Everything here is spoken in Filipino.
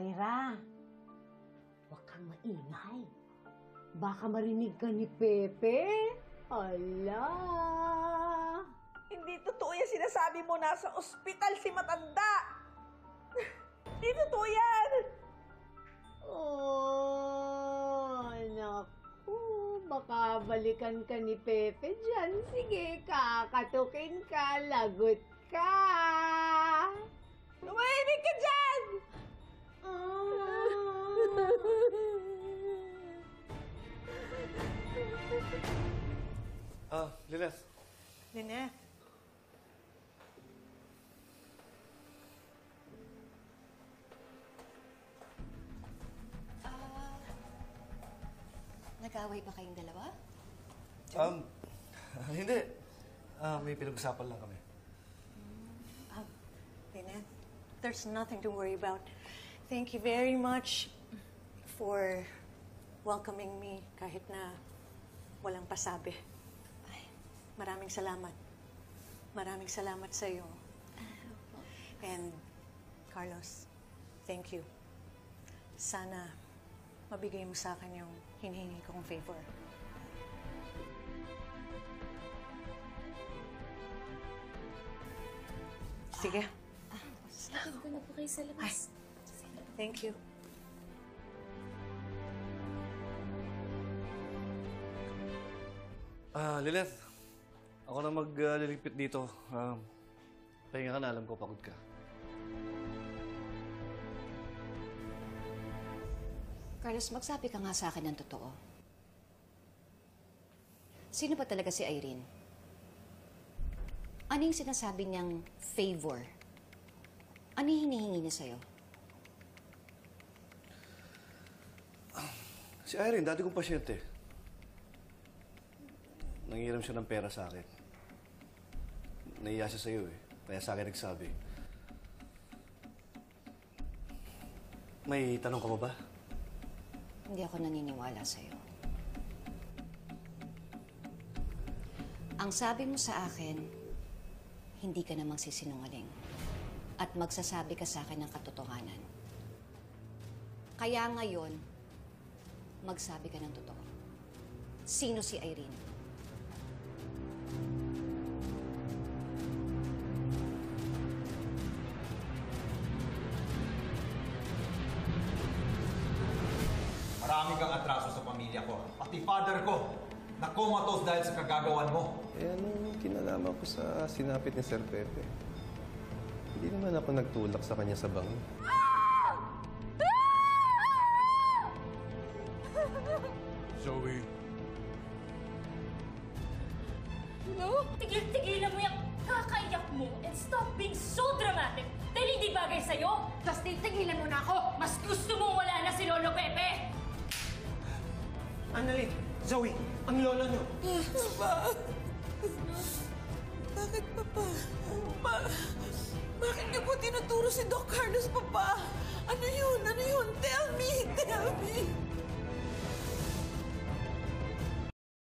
Moira, huwag kang maingay. Baka marinig ka ni Pepe. Ala! Hindi totoo yung sinasabi mo, nasa ospital si matanda! Hindi totoo yan! Oh, naku. Baka balikan ka ni Pepe dyan. Sige, kakatukin ka, lagot ka. Tumahimik ka dyan! Lilith. Lynette. Nag-away ba kayong dalawa? Hindi. May pinag-usapan lang kami. Lynette, there's nothing to worry about. Thank you very much for welcoming me kahit na walang pasabi. Ay, maraming salamat. Maraming salamat sa iyo. And Carlos, thank you. Sana mabigay mo sa akin yung hinihingi kong favor. Sige. Sakit ko na po kayo sa labas. Thank you. Lilith. Ako na magliligpit dito. Pahinga ka na, alam ko pagod ka. Carlos, magsabi ka nga sa akin ng totoo. Sino ba talaga si Irene? Ano yung sinasabi niyang favor? Ano yung hinihingi niya sa'yo? Si Irene, dati kong pasyente. Nangiram siya ng pera sa akin. Nahiya siya sa'yo eh. Kaya sa akin nagsabi. May tanong ka mo ba? Hindi ako naniniwala sa'yo. Ang sabi mo sa akin, hindi ka namang sisinungaling. At magsasabi ka sa akin ng katotohanan. Kaya ngayon, magsabi ka ng totoo. Sino si Irene? Marami kang atraso sa pamilya ko. Pati father ko, na-comatose dahil sa kagagawan mo. Eh, anong kinalaman ko sa sinapit ni Sir Pepe? Hindi naman ako nagtulak sa kanya sa bangi. Zoe. No? Tigil-tigilan mo yung kakaiyak mo and stop being so dramatic dahil hindi bagay sa'yo. Justin, tigilan mo na ako. Mas gusto mong wala na si Lolo Pepe. Annalyn, Zoe, ang lolo niyo. Bakit, Papa? Bakit niyo po tinuturo si Doc Carlos, Papa? Ano yun? Ano yun? Tell me! Tell me!